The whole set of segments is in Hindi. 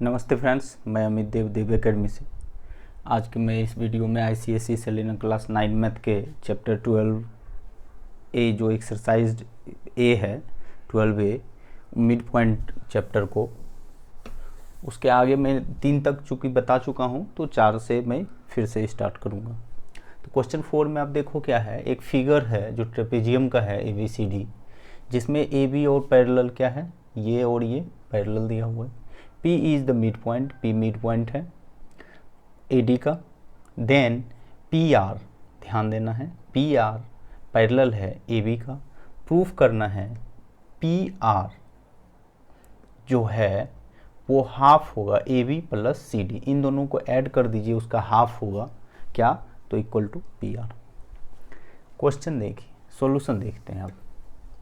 नमस्ते फ्रेंड्स, मैं अमित देव देव एकेडमी से। आज के मैं इस वीडियो में आईसीएसई से लेना क्लास 9 मैथ के चैप्टर 12 ए जो एक्सरसाइज ए है 12 ए मिड पॉइंट चैप्टर को, उसके आगे मैं 3 तक चूँकि बता चुका हूँ तो 4 से मैं फिर से स्टार्ट करूँगा। तो क्वेश्चन 4 में आप देखो क्या है, एक फिगर है जो ट्रेपेजियम का है ABCD, जिसमें AB और पैरेलल क्या है, ये और ये पैरेलल दिया हुआ है। P is the mid point, P mid point है AD का। देन PR, ध्यान देना है, PR पैरेलल है AB का। प्रूफ करना है PR जो है वो हाफ होगा AB प्लस CD, इन दोनों को ऐड कर दीजिए, उसका हाफ होगा क्या, तो इक्वल टू PR। क्वेश्चन देखिए, सॉल्यूशन देखते हैं। अब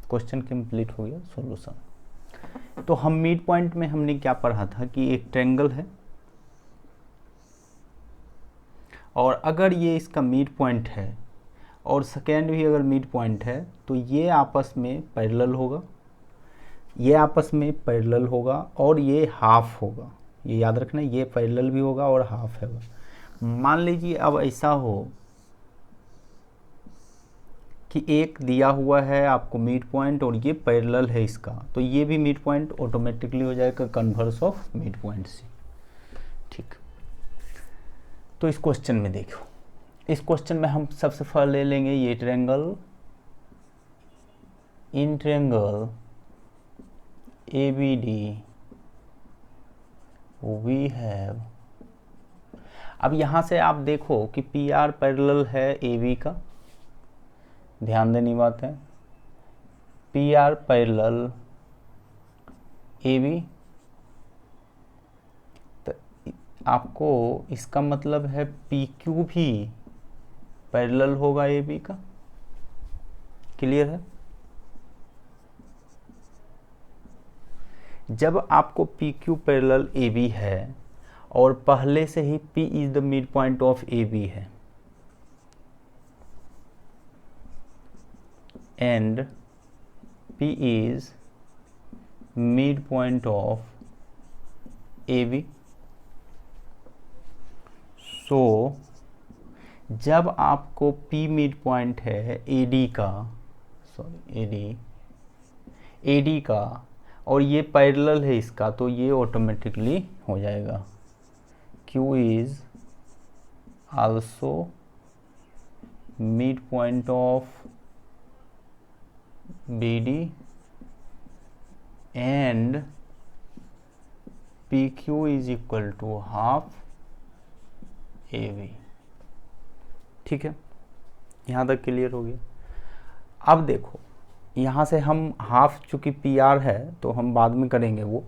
क्वेश्चन कंप्लीट हो गया, सॉल्यूशन। तो हम मिड पॉइंट में हमने क्या पढ़ा था कि एक ट्रायंगल है और अगर ये इसका मिड पॉइंट है और सेकेंड भी अगर मिड पॉइंट है तो ये आपस में पैरेलल होगा, ये आपस में पैरेलल होगा और ये हाफ होगा। ये याद रखना, ये पैरेलल भी होगा और हाफ होगा। मान लीजिए अब ऐसा हो कि एक दिया हुआ है आपको मिड पॉइंट और ये पैरेलल है इसका, तो ये भी मिड पॉइंट ऑटोमेटिकली हो जाएगा कन्वर्स ऑफ मिड पॉइंट से। ठीक, तो इस क्वेश्चन में देखो, इस क्वेश्चन में हम सबसे पहले ले लेंगे ये triangle. In triangle ABD we have, अब यहाँ से आप देखो कि PR पैरेलल है AB का, ध्यान देने बात है, PR पैरेलल AB, तो आपको इसका मतलब है PQ भी पैरेलल होगा AB का। क्लियर है? जब आपको PQ पैरेलल AB है और पहले से ही P is the midpoint of AB है and P is midpoint of AB, so जब आपको P मिड पॉइंट है AD का, AD का और ये पैरेलल है इसका, तो ये ऑटोमेटिकली हो जाएगा Q is also mid point of BD and PQ is equal to half AB। ठीक है, यहाँ तक क्लियर हो गया। अब देखो यहाँ से हम हाफ, चूँकि PR है तो हम बाद में करेंगे वो,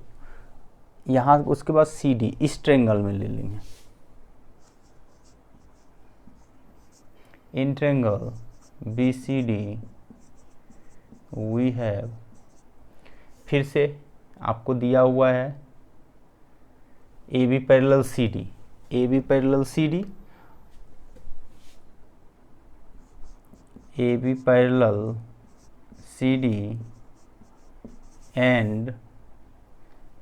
यहाँ उसके बाद CD इस ट्रायंगल में ले लेंगे। In triangle BCD we have, फिर से आपको दिया हुआ है AB parallel CD, AB parallel CD, AB parallel CD and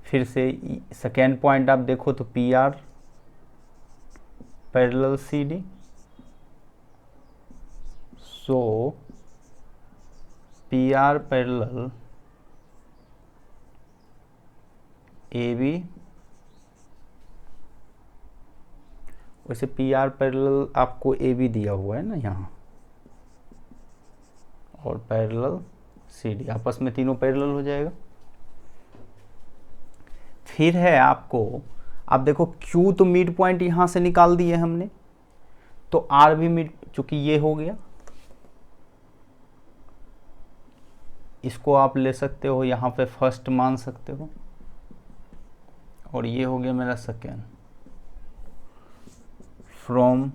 फिर से सेकेंड पॉइंट आप देखो तो PR parallel CD, so PR parallel AB, वैसे PR पैरेलल आपको AB दिया हुआ है ना यहाँ, और पैरेलल CD, आपस में तीनों पैरेलल हो जाएगा। फिर है आपको, आप देखो Q तो मिड पॉइंट यहाँ से निकाल दिए हमने, तो R भी मिड, चूंकि ये हो गया, इसको आप ले सकते हो यहाँ पे फर्स्ट मान सकते हो, और ये हो गया मेरा second. From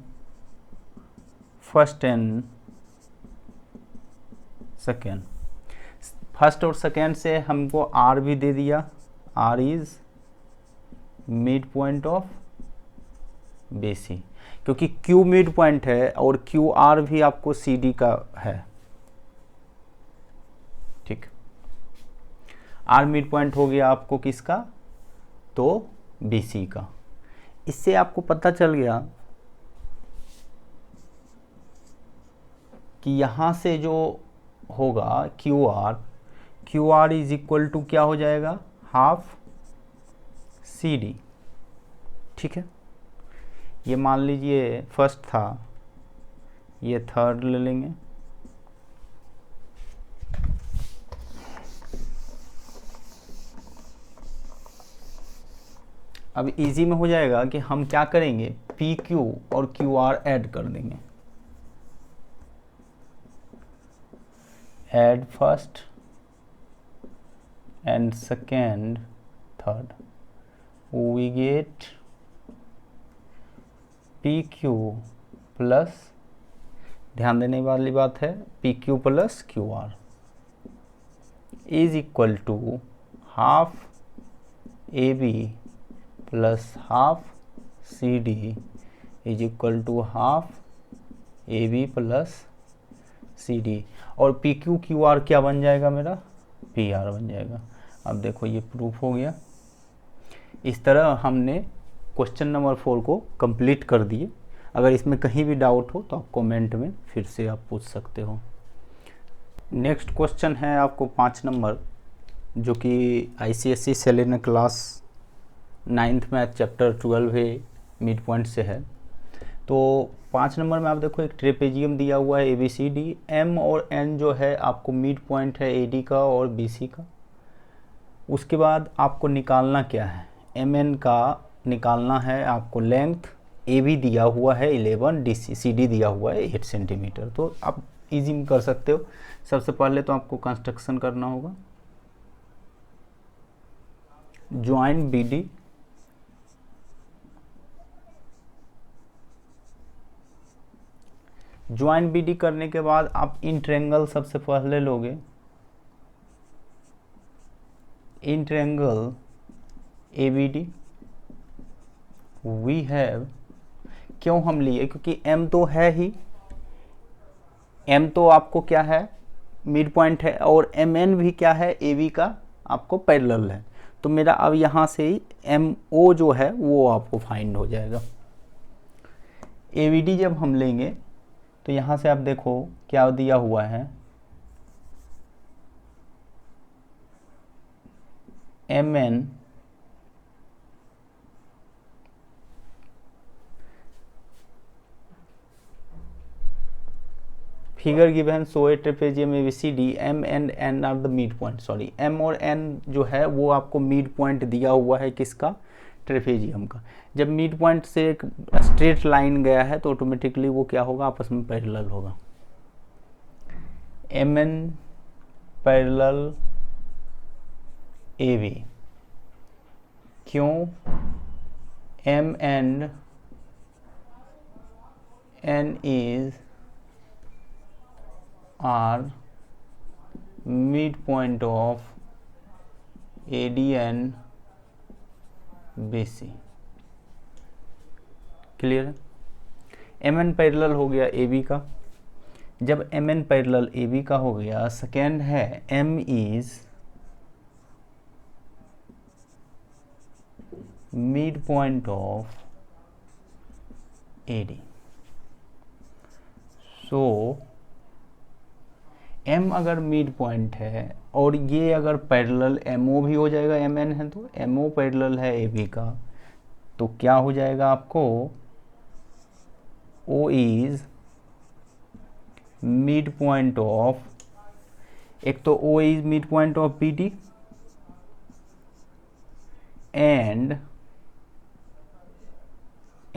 first and second, first और सेकेंड से हमको R भी दे दिया, R is midpoint of BC, क्योंकि Q मिड पॉइंट है और QR भी आपको CD का है। ठीक, R मिड पॉइंट हो गया आपको किसका, तो BC का। इससे आपको पता चल गया कि यहाँ से जो होगा QR इज इक्वल टू क्या हो जाएगा, हाफ CD। ठीक है, ये मान लीजिए फर्स्ट था, ये थर्ड ले लेंगे। अब इजी में हो जाएगा कि हम क्या करेंगे, PQ और QR ऐड कर देंगे। Add first and second third, we get PQ plus, ध्यान देने वाली बात है, PQ plus QR is equal to half AB plus half CD is equal to half AB plus CD। और PQ QR क्या बन जाएगा मेरा, PR बन जाएगा। अब देखो ये प्रूफ हो गया। इस तरह हमने क्वेश्चन नंबर 4 को कंप्लीट कर दिए। अगर इसमें कहीं भी डाउट हो तो आप कमेंट में फिर से आप पूछ सकते हो। नेक्स्ट क्वेश्चन है आपको 5 नंबर, जो कि ICSE selenium class 9th math chapter 12A mid point से है। तो 5 नंबर में आप देखो एक ट्रेपेजियम दिया हुआ है ABCD, M और N जो है आपको मिड पॉइंट है AD का और BC का। उसके बाद आपको निकालना क्या है, MN का निकालना है आपको लेंथ, AB दिया हुआ है 11, CD दिया हुआ है 8 सेंटीमीटर। तो आप इजी में कर सकते हो। सबसे पहले तो आपको कंस्ट्रक्शन करना होगा, ज्वाइन BD ज्वाइन BD करने के बाद आप इन ट्रायंगल सबसे पहले लोगे, in triangle ABD we have, क्यों हम लिए, क्योंकि M तो है ही, M तो आपको क्या है, मिड पॉइंट है, और MN भी क्या है, AB का आपको पैरेलल है। तो मेरा अब यहाँ से ही MO जो है वो आपको फाइंड हो जाएगा। ABD जब हम लेंगे तो यहाँ से आप देखो क्या दिया हुआ है, MN figure given so a trapezium ABCD, M and N are the midpoint. Sorry, M और N जो है वो आपको मिड पॉइंट दिया हुआ है किसका, ट्रेपेजियम का। जब मिड पॉइंट से एक स्ट्रेट लाइन गया है तो ऑटोमेटिकली वो क्या होगा, आपस में पैरेलल होगा। MN पैरेलल AB, क्यों, M and N is are midpoint of AD and BC। Clear है। MN पैरेलल हो गया AB का। जब MN पैरेलल AB का हो गया, सेकेंड है M is midpoint of AD। So M अगर मिड पॉइंट है और ये अगर पैरेलल MO भी हो जाएगा, MN है तो MO पैरेलल है AB का, तो क्या हो जाएगा आपको, O is midpoint of, एक तो O is midpoint of BD and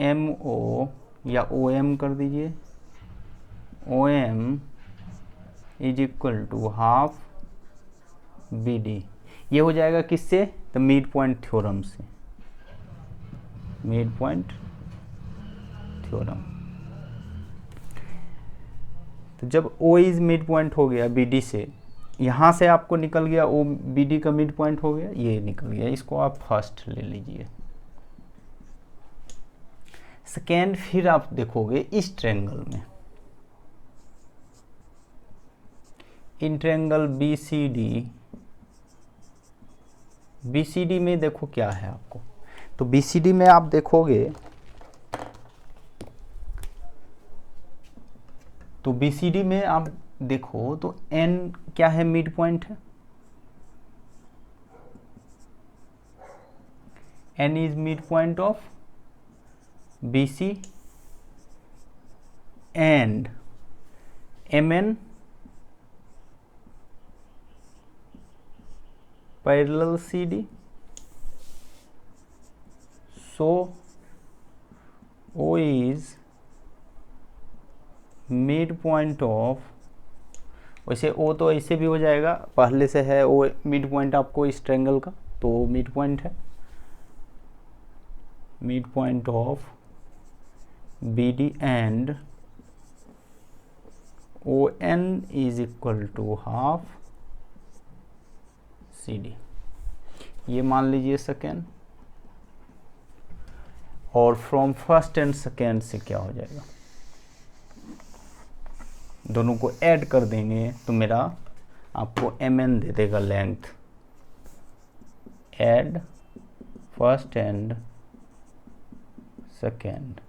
MO या OM कर दीजिए, OM is equal to half BD। ये हो जाएगा किससे, तो मिड पॉइंट थ्योरम से, मिड पॉइंट थ्योरम। तो जब O इज मिड पॉइंट हो गया BD से, यहाँ से आपको निकल गया O BD का मिड पॉइंट हो गया, ये निकल गया, इसको आप फर्स्ट ले लीजिए। सेकेंड फिर आप देखोगे इस ट्रायंगल में, इन ट्रायंगल BCD में देखो क्या है आपको, तो BCD में आप देखोगे तो BCD में आप देखो तो N क्या है, मिड पॉइंट है, N is midpoint of BC and MN parallel CD, so O is mid point of, वैसे O तो ऐसे भी हो जाएगा, पहले से है O मिड पॉइंट आपको इस ट्रायंगल का, तो मिड पॉइंट है, midpoint of BD and ON is equal to half CD, ये मान लीजिए सेकेंड। और फ्रॉम फर्स्ट एंड सेकेंड से क्या हो जाएगा, दोनों को ऐड कर देंगे तो मेरा आपको MN दे देगा length, add first and second,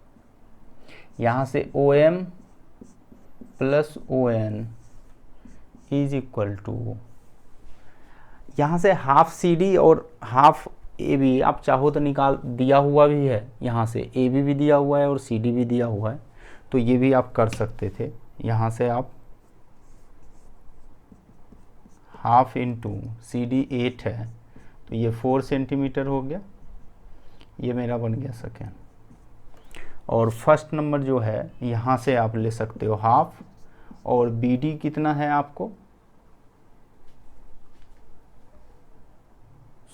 यहाँ से OM plus ON is equal to, यहाँ से हाफ CD और हाफ AB आप चाहो तो निकाल, दिया हुआ भी है, यहाँ से AB भी दिया हुआ है और CD भी दिया हुआ है, तो ये भी आप कर सकते थे। यहाँ से आप हाफ इंटू CD 8 है तो ये 4 सेंटीमीटर हो गया, ये मेरा बन गया सेकेंड। और फर्स्ट नंबर जो है यहाँ से आप ले सकते हो हाफ, और BD कितना है आपको,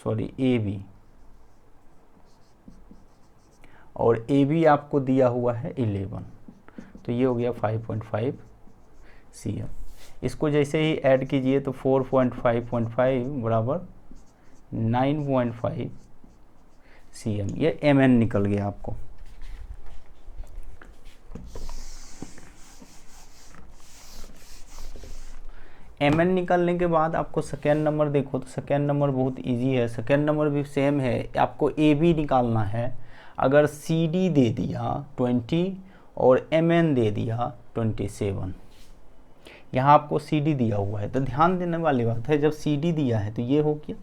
सॉरी AB, और AB आपको दिया हुआ है 11, तो ये हो गया 5.5 cm। इसको जैसे ही ऐड कीजिए तो 4.5.5 बराबर 9.5 cm, ये MN निकल गया आपको। MN निकलने के बाद आपको सेकेंड नंबर देखो, तो सेकेंड नंबर बहुत इजी है, सेकेंड नंबर भी सेम है, आपको AB निकालना है। अगर CD दे दिया 20 और MN दे दिया 27, यहाँ आपको CD दिया हुआ है, तो ध्यान देने वाली बात है, जब CD दिया है तो ये हो गया,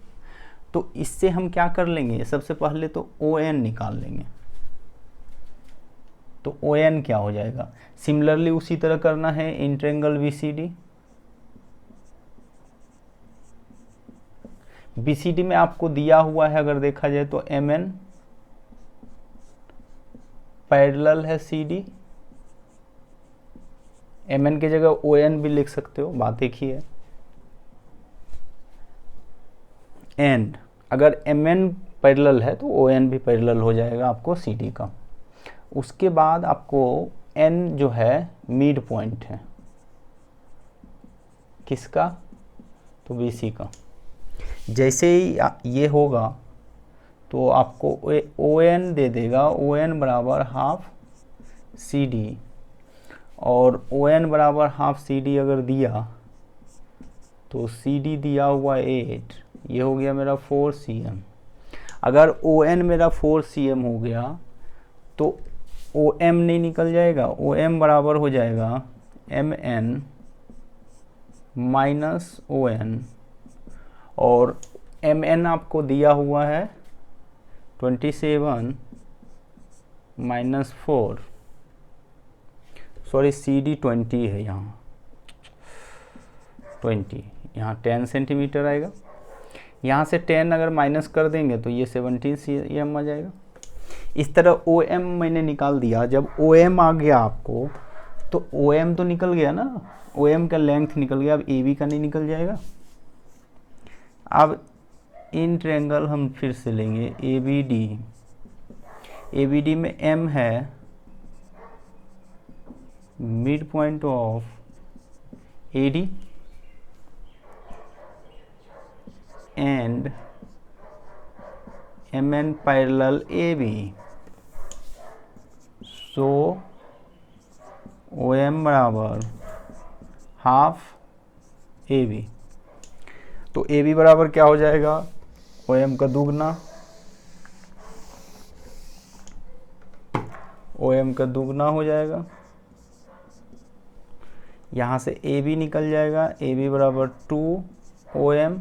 तो इससे हम क्या कर लेंगे, सबसे पहले तो ON निकाल लेंगे, तो ON क्या हो जाएगा, सिमिलरली उसी तरह करना है इन ट्रायंगल BCD में आपको दिया हुआ है, अगर देखा जाए तो MN पैरेलल है CD, MN की जगह ON भी लिख सकते हो, बात एक ही है। एंड अगर MN पैरेलल है तो ON भी पैरेलल हो जाएगा आपको CD का। उसके बाद आपको N जो है मिड पॉइंट है, किसका, तो BC का। जैसे ही ये होगा तो आपको ON दे देगा, ON बराबर हाफ CD, और ON बराबर हाफ CD अगर दिया तो CD दिया हुआ 8, ये हो गया मेरा 4 cm। अगर ON मेरा 4 cm हो गया तो OM नहीं निकल जाएगा, OM बराबर हो जाएगा MN माइनस ON, और MN आपको दिया हुआ है 27 माइनस 4, सॉरी CD 20 है, यहाँ 20, यहाँ 10 सेंटीमीटर आएगा, यहाँ से 10 अगर माइनस कर देंगे तो ये 17 cm आ जाएगा। इस तरह OM मैंने निकाल दिया। जब OM आ गया आपको तो OM तो निकल गया ना, OM का लेंथ निकल गया, अब AB का नहीं निकल जाएगा। अब इन ट्रायंगल हम फिर से लेंगे ABD में M है midpoint of AD and MN parallel AB, so OM बराबर हाफ AB। तो AB बराबर क्या हो जाएगा, OM का दुगना, OM का दुगना हो जाएगा, यहाँ से AB निकल जाएगा, AB बराबर 2OM।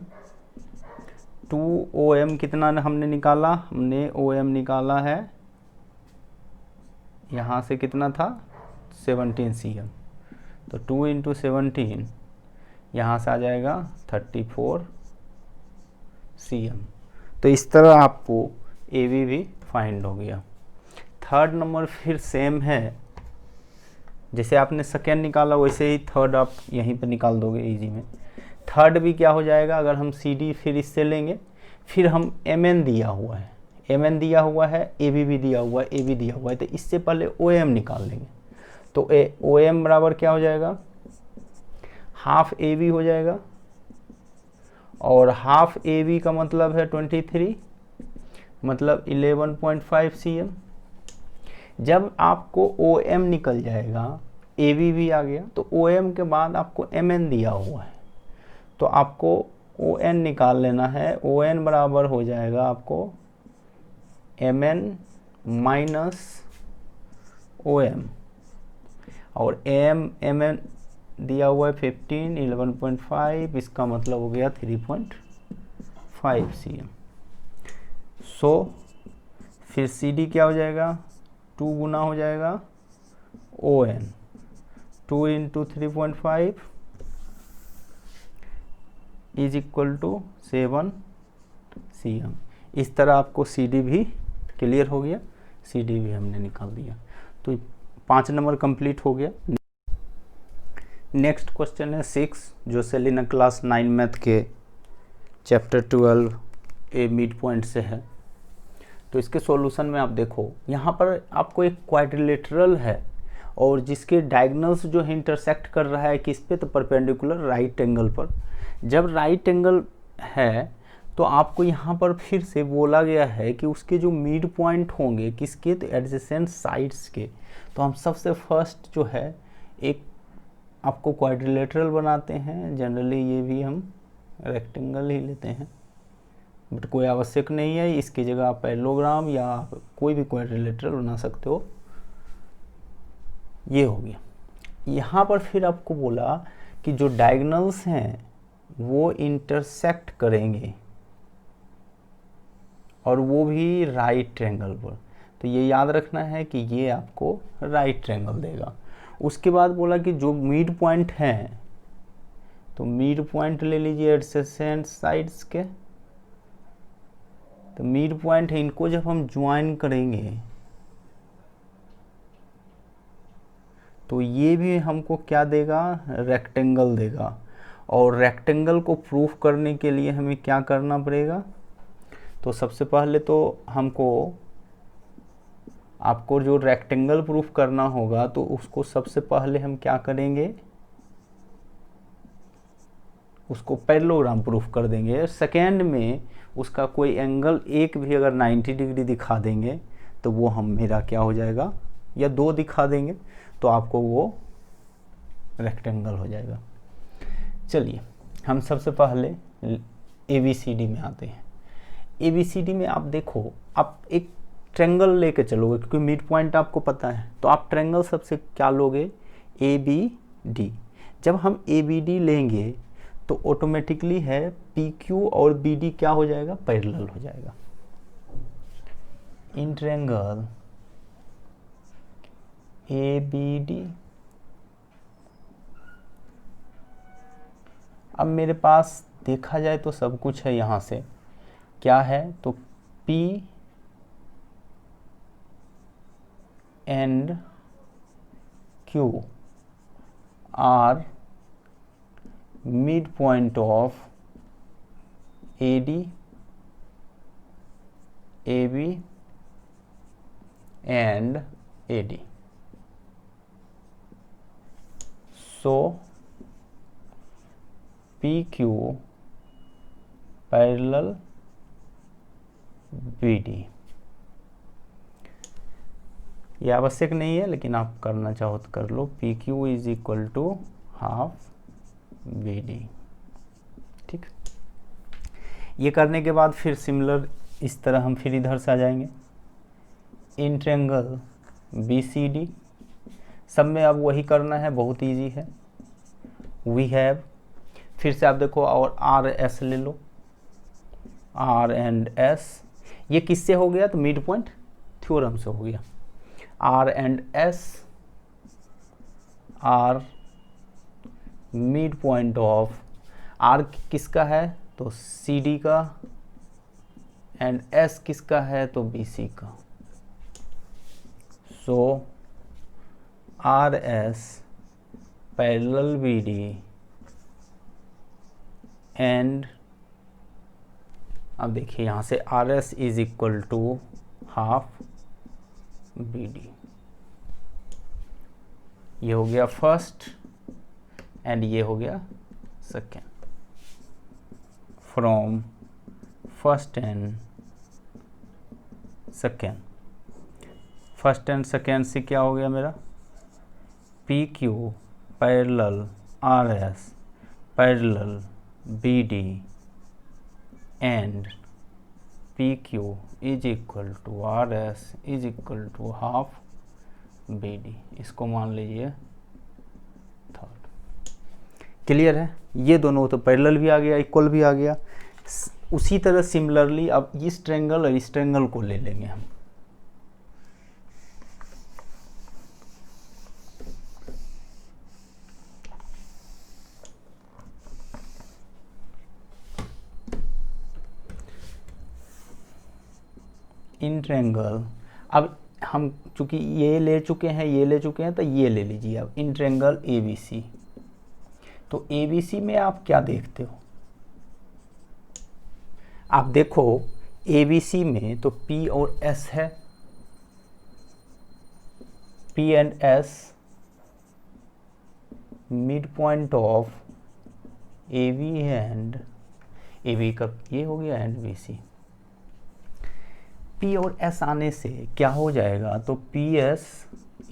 2OM कितना हमने निकाला, हमने OM निकाला है यहाँ से कितना था 17 cm, तो 2 × 17 यहाँ से आ जाएगा 34 cm। तो इस तरह आपको AB भी फाइंड हो गया। थर्ड नंबर फिर सेम है, जैसे आपने सेकेंड निकाला वैसे ही थर्ड आप यहीं पर निकाल दोगे इजी में। थर्ड भी क्या हो जाएगा, अगर हम CD फिर इससे लेंगे, फिर हम MN दिया हुआ है, MN दिया हुआ है, AB भी दिया हुआ है, AB दिया हुआ है, तो इससे पहले OM निकाल लेंगे। तो OM बराबर क्या हो जाएगा, हाफ AB हो जाएगा, और हाफ AB का मतलब है 23, मतलब 11.5 cm। जब आपको OM निकल जाएगा, AB भी आ गया, तो OM के बाद आपको MN दिया हुआ है, तो आपको ON निकाल लेना है। ON बराबर हो जाएगा आपको MN माइनस OM, और MN दिया हुआ है 15, 11.5, इसका मतलब हो गया 3.5 cm। सो फिर CD क्या हो जाएगा, 2 गुना हो जाएगा ON, 2 × 3.5 is equal to 7 cm। इस तरह आपको CD भी क्लियर हो गया, CD भी हमने निकाल दिया। तो 5 नंबर कंप्लीट हो गया। नेक्स्ट क्वेश्चन है 6, जो सेलिना क्लास 9 मैथ के चैप्टर 12 ए मिड पॉइंट से है। तो इसके सॉल्यूशन में आप देखो, यहाँ पर आपको एक क्वाड्रिलेटरल है और जिसके डायगोनल्स जो है इंटरसेक्ट कर रहा है किस पे, तो परपेंडिकुलर राइट एंगल पर। जब राइट एंगल है तो आपको यहाँ पर फिर से बोला गया है कि उसके जो मिड पॉइंट होंगे किसके, तो एडजेसेंट साइड्स के। तो हम सबसे फर्स्ट जो है एक आपको क्वाड्रिलेटरल बनाते हैं। जनरली ये भी हम रेक्टेंगल ही लेते हैं, बट कोई आवश्यक नहीं है, इसकी जगह आप पैरेललोग्राम या कोई भी क्वाड्रिलेटरल बना सकते हो। ये हो गया। यहाँ पर फिर आपको बोला कि जो डायगोनल्स हैं वो इंटरसेक्ट करेंगे और वो भी राइट एंगल पर। तो ये याद रखना है कि ये आपको राइट एंगल देगा। उसके बाद बोला कि जो मिड पॉइंट हैं, तो मिड पॉइंट ले लीजिए एडजेसेंट साइड्स के। तो मिड पॉइंट है, इनको जब हम ज्वाइन करेंगे तो ये भी हमको क्या देगा, रेक्टेंगल देगा। और रेक्टेंगल को प्रूफ करने के लिए हमें क्या करना पड़ेगा, तो सबसे पहले तो आपको जो रेक्टेंगल प्रूफ करना होगा, तो उसको सबसे पहले हम क्या करेंगे, उसको पैरेललोग्राम प्रूफ कर देंगे। सेकेंड में उसका कोई एंगल एक भी अगर 90 डिग्री दिखा देंगे तो वो हम मेरा क्या हो जाएगा, या 2 दिखा देंगे तो आपको वो रेक्टेंगल हो जाएगा। चलिए हम सबसे पहले ABCD में आते हैं। ABCD में आप देखो, आप एक ट्रायंगल लेके चलोगे क्योंकि मिड पॉइंट आपको पता है, तो आप ट्रायंगल सबसे क्या लोगे, ABD। जब हम ABD लेंगे तो ऑटोमेटिकली है PQ और BD क्या हो जाएगा, पैरेलल हो जाएगा। इन ट्रायंगल ABD, अब मेरे पास देखा जाए तो सब कुछ है। यहाँ से क्या है, तो P and Q are midpoint of AD, AB and AD. So PQ parallel BD। ये आवश्यक नहीं है, लेकिन आप करना चाहो तो कर लो। PQ is equal to half BD। ठीक, ये करने के बाद फिर सिमिलर इस तरह हम फिर इधर से आ जाएंगे। इन ट्रायंगल BCD, सब में अब वही करना है, बहुत इजी है। वी हैव, फिर से आप देखो और RS ले लो, R एंड S, ये किससे हो गया? तो मिड पॉइंट थ्योरम से हो गया। R and S are midpoint of, R किसका है? तो CD का, एंड S किसका है? तो BC का। So RS parallel BD and, अब देखिए यहाँ से RS is equal to half BD, ये हो गया फर्स्ट एंड ये हो गया second. From first and second, first and second से क्या हो गया मेरा? PQ parallel RS parallel BD and PQ is equal to RS is equal to half BD, इसको मान लीजिए थर्ड। क्लियर है? ये दोनों तो पैरेलल भी आ गया, इक्वल भी आ गया। उसी तरह सिमिलरली अब इस ट्रायंगल और इस ट्रायंगल को ले लेंगे हम। इन ट्रायंगल, अब हम चूंकि ये ले चुके हैं, ये ले चुके हैं, तो ये ले लीजिए अब इन ट्रायंगल ABC। तो ABC में आप क्या देखते हो? आप देखो ABC में तो P और S है, P and S mid point of AB and AB का ये हो गया एंड BC। P और S आने से क्या हो जाएगा? तो PS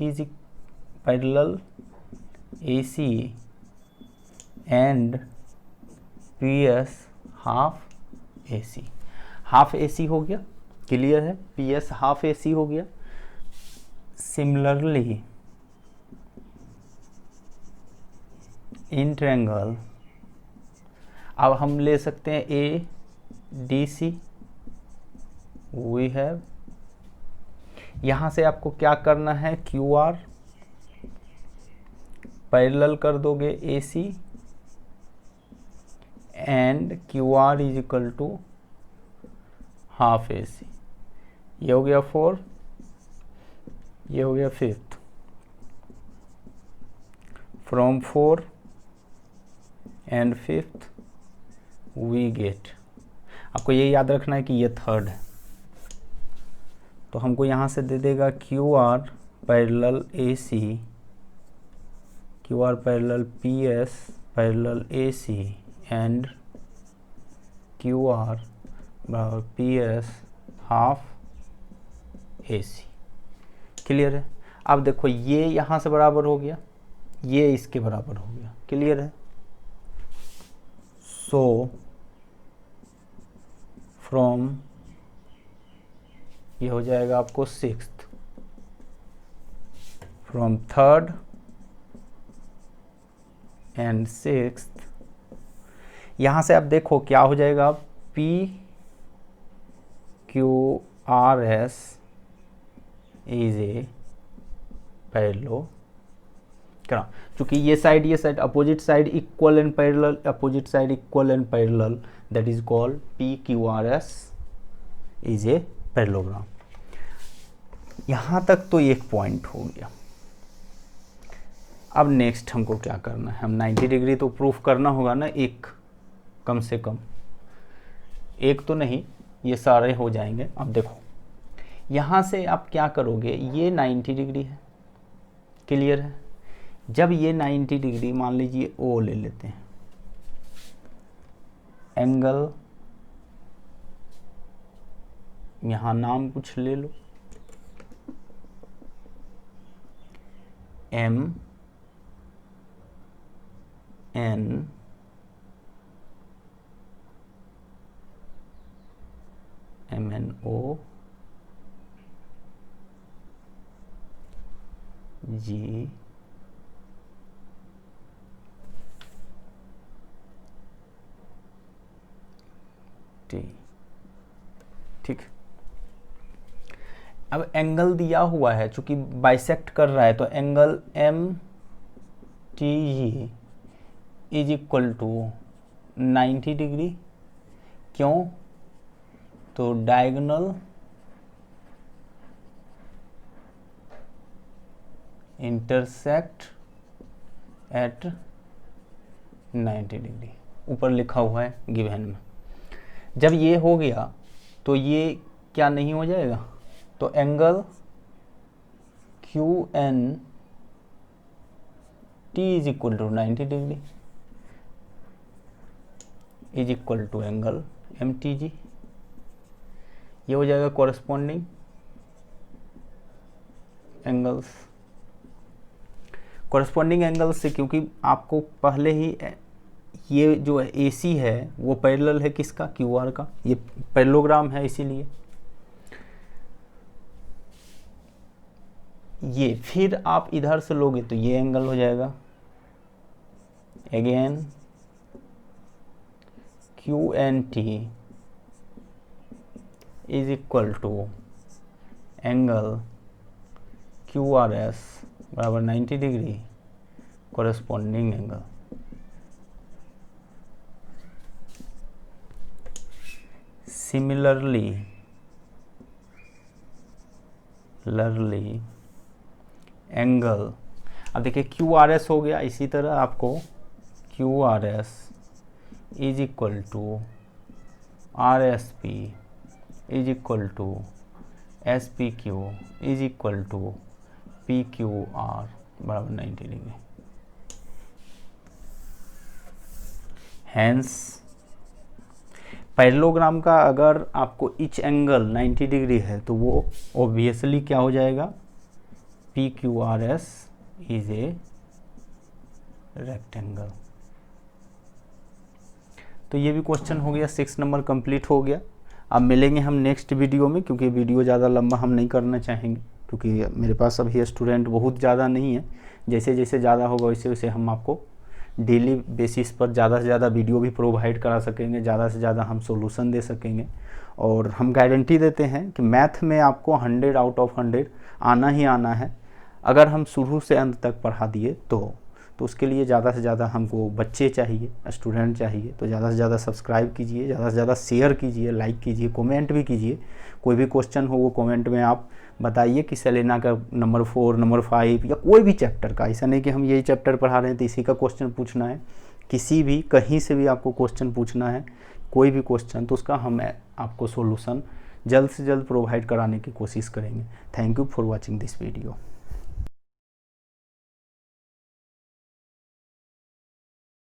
is parallel AC and PS half AC, half AC हो गया। क्लियर है? PS हाफ AC हो गया। सिमिलरली इन ट्रायंगल अब हम ले सकते हैं ADC, वी हैव, यहाँ से आपको क्या करना है? QR पैरेलल कर दोगे AC and QR is equal to half AC, ये हो गया 4, ये हो गया 5th। From 4 and 5th we get, आपको ये याद रखना है कि ये थर्ड है, तो हमको यहाँ से दे देगा QR parallel AC, QR parallel PS parallel AC and QR बराबर PS हाफ AC। क्लियर है? अब देखो ये यहाँ से बराबर हो गया, ये इसके बराबर हो गया। क्लियर है? सो फ्रॉम, ये हो जाएगा आपको 6th, from 3rd and 6th, यहाँ से आप देखो क्या हो जाएगा? PQRS इज ए पैरेलल, चूंकि ये side opposite side equal and parallel, opposite side equal and parallel, that is called PQRS is a parallelogram. यहाँ तक तो एक पॉइंट हो गया। अब नेक्स्ट हमको क्या करना है? हम 90 डिग्री तो प्रूफ करना होगा ना, एक कम से कम, एक तो नहीं, ये सारे हो जाएंगे। अब देखो यहाँ से आप क्या करोगे? ये 90 डिग्री है। क्लियर है? जब ये 90 डिग्री, मान लीजिए O ले लेते हैं, एंगल यहाँ नाम कुछ ले लो, MNO जी टी। ठीक, अब एंगल दिया हुआ है, चूंकि बाइसेक्ट कर रहा है, तो angle M T G is equal to 90 degree. क्यों? तो डायगोनल इंटरसेक्ट एट 90 डिग्री, ऊपर लिखा हुआ है गिवन में। जब ये हो गया तो ये क्या नहीं हो जाएगा, तो angle Q N T is equal to 90 degree is equal to angle M T G, ये हो जाएगा कॉरेस्पॉन्डिंग एंगल्स। कॉरेस्पॉन्डिंग एंगल्स से, क्योंकि आपको पहले ही ये जो ए सी है वो पैरेलल है किसका, क्यू आर का, ये पैरेललोग्राम है, इसीलिए ये फिर आप इधर से लोगे तो ये एंगल हो जाएगा again Q N T is equal to angle Q R S बराबर 90 degree corresponding angle. Similarly angle, अब देखिए क्यू आर एस हो गया, इसी तरह आपको Q R S is equal to R S P is equal to S P Q is equal to P Q R बराबर 90 डिग्री। हैंस पैरेललोग्राम का अगर आपको इच एंगल 90 डिग्री है तो वो ऑब्वियसली क्या हो जाएगा, P Q R S is a rectangle. तो ये भी क्वेश्चन हो गया, 6 नंबर कंप्लीट हो गया। अब मिलेंगे हम नेक्स्ट वीडियो में, क्योंकि वीडियो ज़्यादा लंबा हम नहीं करना चाहेंगे, क्योंकि मेरे पास अभी स्टूडेंट बहुत ज़्यादा नहीं है। जैसे जैसे ज़्यादा होगा वैसे वैसे हम आपको डेली बेसिस पर ज़्यादा से ज़्यादा वीडियो भी प्रोवाइड करा सकेंगे, ज़्यादा से ज़्यादा हम सॉल्यूशन दे सकेंगे। और हम गारंटी देते हैं कि मैथ में आपको 100 आउट ऑफ 100 आना ही आना है, अगर हम शुरू से अंत तक पढ़ा दिए तो उसके लिए ज़्यादा से ज़्यादा हमको बच्चे चाहिए, स्टूडेंट चाहिए। तो ज़्यादा से ज़्यादा सब्सक्राइब कीजिए, ज़्यादा से ज़्यादा शेयर कीजिए, लाइक कीजिए, कमेंट भी कीजिए। कोई भी क्वेश्चन हो वो कमेंट में आप बताइए कि सेलेना का नंबर 4, नंबर 5 या कोई भी चैप्टर का, ऐसा नहीं कि हम यही चैप्टर पढ़ा रहे हैं तो इसी का क्वेश्चन पूछना है। किसी भी कहीं से भी आपको क्वेश्चन पूछना है, कोई भी क्वेश्चन, तो उसका हम आपको सॉल्यूशन जल्द से जल्द प्रोवाइड कराने की कोशिश करेंगे। Thank you for watching this video.